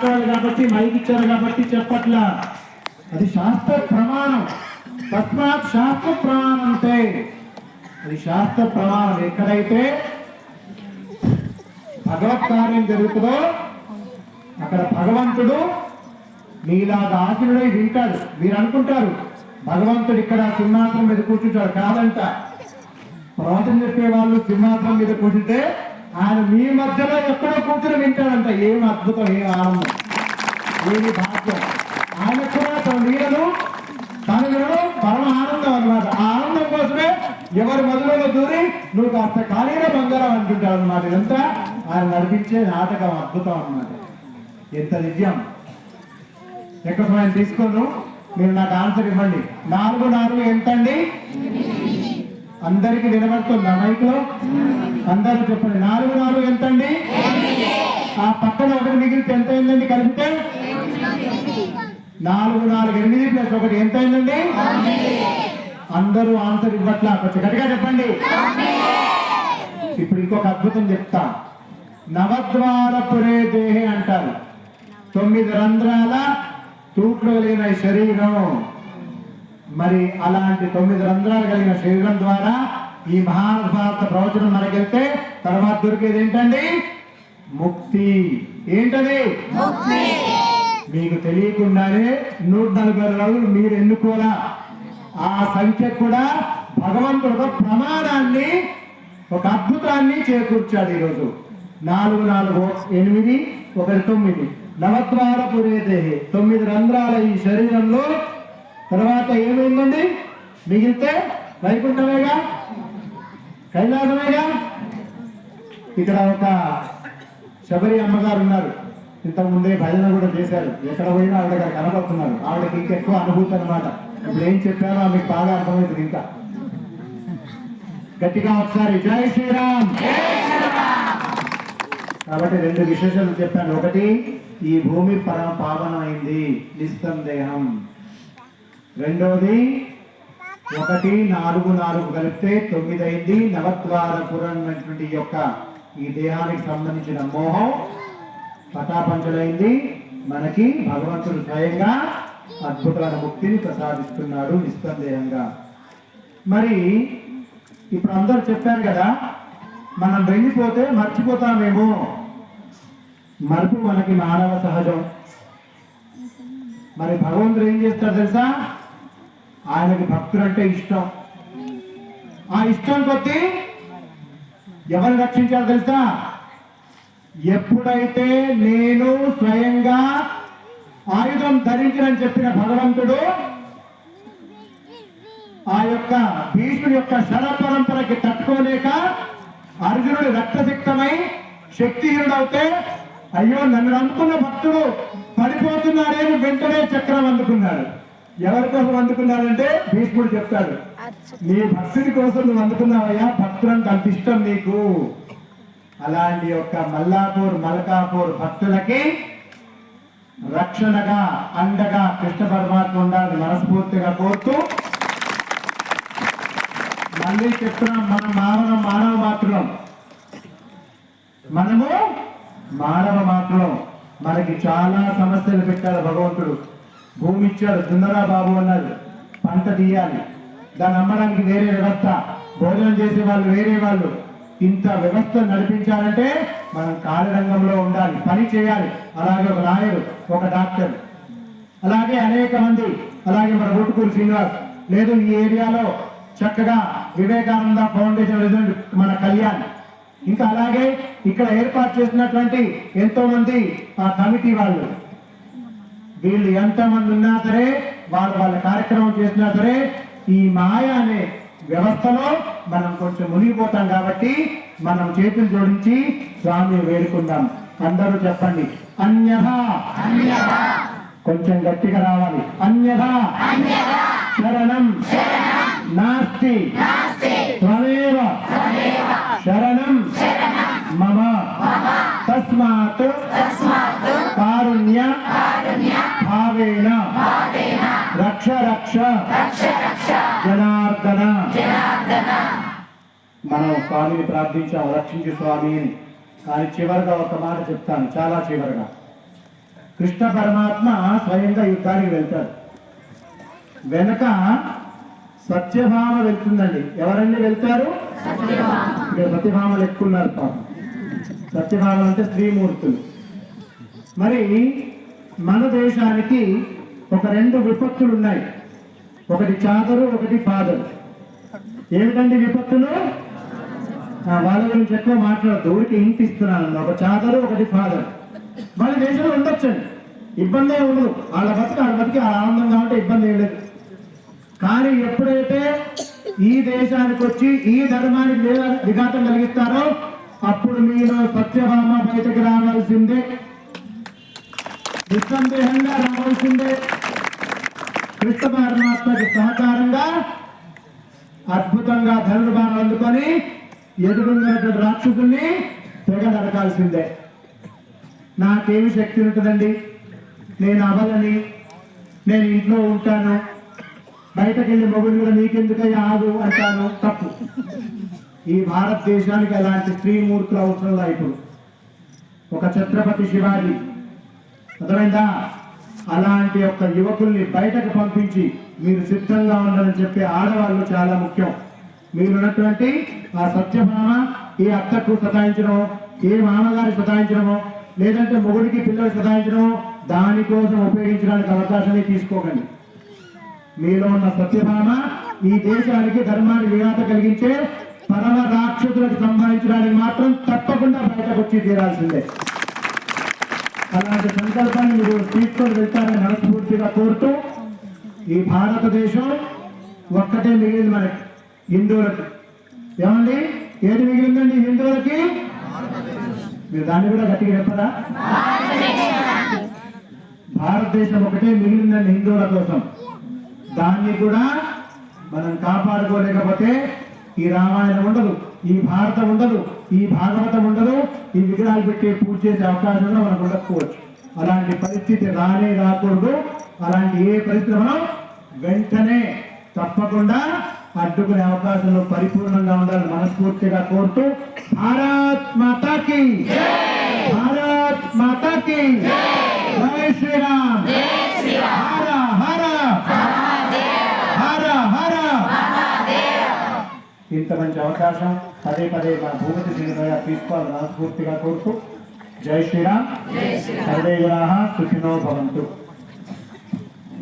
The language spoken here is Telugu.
మాట్లాడాలి కాబట్టి మైక్ ఇచ్చారు కాబట్టి చెప్పట్లా, అది శాస్త్ర ప్రమాణం. తస్మాత్ శాస్త్ర ప్రమాణం అంటే అది శాస్త్ర ప్రమాణం. ఎక్కడైతే భగవత్ కార్యం జరుగుతుందో అక్కడ భగవంతుడు మీలాగా ఆశీనుడై వింటాడు. మీరు అనుకుంటారు భగవంతుడు ఇక్కడ సింహాసనం మీద కూర్చుంటాడు, కాదంట. ప్రవచనం చెప్పే వాళ్ళు సింహాసనం మీద కూర్చుంటే ఆయన మీ మధ్యలో ఎక్కడో కూర్చుని వింటాడంట. ఏం అద్భుతం, ఏం ఆనందం, ఏమి భాగ్యం. ఆయన కూడా తన నీడను తను వినడం పరమ ఆనందం అన్నమాట. ఆ ఆనందం కోసమే ఎవరి మొదలలో దూరి నువ్వు కాస్త ఖాళీగా బంగారం అంటుంటావు అన్నమాట. ఇదంతా ఆయన నడిపించే నాటకం, అద్భుతం అన్నమాట. ఎంత నిజం. ఎక్కువ సమయం తీసుకోను, మీరు నాకు ఆన్సర్ ఇవ్వండి. 4 4 ఎంతండి? అందరికి వినబడుతుందా మైక్ లో? అందరూ చెప్పండి. 4 4 ఎంతండి? ఆ పక్కన ఒకటి మిగిలితే ఎంత అయిందండి కలిపితే? 4 4 8 ప్లస్ 1 ఎంత అయిందండి? అందరూ ఆన్సర్ ఇవ్వట్లా, కొంచెం గట్టిగా చెప్పండి. ఇప్పుడు ఇంకొక అద్భుతం చెప్తా. నవద్వారపురే దేహే అంటారు. 9 రంధ్రాల తూట్లు కలిగిన శరీరం. మరి అలాంటి 9 రంధ్రాలు కలిగిన శరీరం ద్వారా ఈ మహాభారత ప్రవచనం మనకెళ్తే తర్వాత దొరికేది ఏంటండి? ముక్తి. ఏంటది? మీకు తెలియకుండానే 140 రోజులు మీరు ఎన్నుకోరా. ఆ సంఖ్య కూడా భగవంతుడు ప్రమాణాన్ని, ఒక అద్భుతాన్ని చేకూర్చాడు ఈరోజు. 4 4 8 1 9 నవద్వారపురే దేహే. 9 రంధ్రాల ఈ శరీరంలో తర్వాత ఏమైందండి? మిగిలితే వైకుంఠమేగా, కైలాసమేగా. ఇక్కడ ఒక శబరి అమ్మగారు ఉన్నారు, ఇంతకుముందే భజన కూడా చేశారు. ఎక్కడ పోయినా ఆవిడ గారు కనబడుతున్నారు. ఆవిడకి ఇంకెక్కువ అనుభూతి అనమాట. ఇప్పుడు ఏం చెప్పారో మీకు బాగా అర్థమవుతుంది. ఇంకా గట్టిగా ఒకసారి జై శ్రీరామ్. కాబట్టి 2 విశేషాలు చెప్పాను. ఒకటి, ఈ భూమి పరమ పావనమైంది, నిస్సందేహం. రెండోది, 1 4 4 కలిపితే 9 అయింది. నవద్వారపురం అనేటువంటి యొక్క ఈ దేహానికి సంబంధించిన మోహం పటాపంచలైంది. మనకి భగవంతుడు స్వయంగా అద్భుతమైన ముక్తిని ప్రసాదిస్తున్నాడు నిస్సందేహంగా. మరి ఇప్పుడు అందరూ చెప్పారు కదా, మనం వెళ్ళిపోతే మర్చిపోతామేమో. మరుపు మనకి మానవ సహజం. మరి భగవంతుడు ఏం చేస్తాడు తెలుసా? ఆయనకి భక్తులు అంటే ఇష్టం. ఆ ఇష్టం కొద్దీ ఎవరు రక్షించారు తెలుసా? ఎప్పుడైతే నేను స్వయంగా ఆయుధం ధరించని చెప్పిన భగవంతుడు ఆ యొక్క భీష్ముడి యొక్క శర పరంపరకి తట్టుకోలేక అర్జునుడు రక్తసిక్తమై శక్తిహీనుడవుతే, అయ్యో నన్ను అందుకున్న భక్తుడు పడిపోతున్నాడేమో, వెంటనే చక్రం అందుకున్నాడు. ఎవరి కోసం అందుకున్నాడంటే భీష్ముడు చెప్తాడు, నీ భక్తుడి కోసం నువ్వు అందుకున్నావయ్యా, భక్తులంటే అంత ఇష్టం నీకు. అలాంటి యొక్క మల్కాపూర్ భక్తులకి రక్షణగా, అండగా కృష్ణ పరమాత్మ ఉండాలని మనస్ఫూర్తిగా కోరుతూ, మళ్ళీ చెప్తున్నాం, మనం మానవ మాత్రం. మనము మానవ మాత్రం. మనకి చాలా సమస్యలు పెట్టాడు భగవంతుడు. భూమి ఇచ్చాడు, దున్నరా బాబు అన్నాడు. పంట తీయాలి, దాన్ని అమ్మడానికి వేరే వ్యవస్థ, భోజనం చేసే వాళ్ళు వేరే వాళ్ళు. ఇంత వ్యవస్థ నడిపించాలంటే మనం కార్యరంగంలో ఉండాలి, పని చేయాలి. అలాగే ఒక లాయరు, ఒక డాక్టర్, అలాగే అనేక మంది. అలాగే మన ఊటుకూరు శ్రీనివాస్, లేదు ఈ ఏరియాలో చక్కగా వివేకానంద ఫౌండేషన్ మన కళ్యాణ్, ఇంకా అలాగే ఇక్కడ ఏర్పాటు చేసినటువంటి ఎంతో మంది ఆ కమిటీ వాళ్ళు, వీళ్ళు ఎంతమంది ఉన్నా సరే, వాళ్ళ కార్యక్రమం చేసినా సరే, ఈ మాయ అనే వ్యవస్థలో మనం కొంచెం మునిగిపోతాం. కాబట్టి మనం చేతులు జోడించి స్వామిని వేడుకుందాం. అందరూ చెప్పండి, అన్యథా. కొంచెం గట్టిగా రావాలి. అన్యథా శరణం నాస్తి త్వమేవ శరణం మమ తస్మాత్ కారుణ్య భావేన రక్ష రక్ష జనార్దన. మనం స్వామిని ప్రార్థించాం, రక్షించు స్వామి అని. కానీ చివరిగా ఒక మాట చెప్తాను, చాలా చివరిగా. కృష్ణ పరమాత్మ స్వయంగా యుద్ధానికి వెళ్తాడు. వెనక సత్యభామ వెళ్తుందండి. ఎవరండి వెళ్తారు? ఇక్కడ సత్యభామలు ఎక్కున్నారు పాపం. సత్యభామలు అంటే స్త్రీమూర్తులు. మరి మన దేశానికి ఒక 2 విపత్తులు ఉన్నాయి. ఒకటి చాదరు, ఒకటి ఫాదరు. ఏమిటండి విపత్తులు? వాళ్ళ గురించి ఎక్కువ మాట్లాడద్దు, ఊరికి ఇంటి ఇస్తున్నాను. ఒక చాదరు, ఒకటి ఫాదర్. వాళ్ళ దేశంలో ఉండొచ్చండి, ఇబ్బంది ఉండదు. వాళ్ళ బతికి ఆనందంగా ఉంటే ఇబ్బంది ఏం లేదు. కానీ ఎప్పుడైతే ఈ దేశానికి వచ్చి ఈ ధర్మానికి విఘాతం కలిగిస్తారో అప్పుడు మీలో సత్యభామ బయటకు రావాల్సిందే, నిస్సందేహంగా రావాల్సిందే. కృష్ణ పరమాత్మకి సహకారంగా అద్భుతంగా ధనుర్బాణం అందుకొని ఎదుగున్నటువంటి రాక్షసుల్ని తెగ నరకాల్సిందే. నాకేమి శక్తి ఉంటుందండి, నేను అవలని, నేను ఇంట్లో ఉంటాను, బయటకు వెళ్ళి మొగుడు కూడా నీకెందుకయ్యా ఆగు అంటాను. తప్పు. ఈ భారతదేశానికి అలాంటి స్త్రీమూర్తులు అవసరంలా. ఇప్పుడు ఒక ఛత్రపతి శివాజీ, అర్థమైందా? అలాంటి యొక్క యువకుల్ని బయటకు పంపించి మీరు సిద్ధంగా ఉండాలని చెప్పే ఆడవాళ్ళు చాలా ముఖ్యం. మీరున్నటువంటి ఆ సత్యభామ ఏ అత్తకు సతాయించడమో, ఏ మామగారికి సతాయించడమో, లేదంటే మొగుడికి పిల్లలకు సతాయించడమో దానికోసం ఉపయోగించడానికి అవకాశాన్ని తీసుకోకండి. మీలో ఉన్న సత్యభామ ఈ దేశానికి ధర్మాన్ని విఘాతం కలిగించే పరమ రాక్షసులకు సంబంధించడానికి మాత్రం తప్పకుండా బయటకు వచ్చి తీరాల్సిందే. అలాంటి సంకల్పాన్ని మీరు తీసుకొని వెళ్తారని మనస్ఫూర్తిగా కోరుతూ, ఈ భారతదేశం ఒక్కటే మిగిలింది మనకి, హిందువులకి. ఏమండి, ఏది మిగిలిందండి హిందువులకి? మీరు దాన్ని కూడా గట్టిగా చెప్పరా? భారతదేశం ఒకటే మిగిలిందండి హిందువుల కోసం. దాన్ని కూడా మనం కాపాడుకోలేకపోతే ఈ రామాయణం ఉండదు, ఈ భారతం ఉండదు, ఈ భాగవతం ఉండదు, ఈ విగ్రహాలు పెట్టి పూజ చేసే అవకాశం కూడా మనకు ఉండకపోవచ్చు. అలాంటి పరిస్థితి రాకూడదు. అలాంటి ఏ పరిస్థితి మనం వెంటనే తప్పకుండా అడ్డుకునే అవకాశంలో పరిపూర్ణంగా ఉండాలని మనస్ఫూర్తిగా కోరుతూ, భారత్ మాతాకి, భారత్ మాతాకి జై శ్రీరామ్, హర హర హర హర. ఇంత మంచి అవకాశం పదే పదే మా భూపతి శ్రీనివాస తీసుకోవాలని మనస్ఫూర్తిగా కోరుతూ, జై శ్రీరామ్, సర్వే జనాః సుఖినో భవంతు.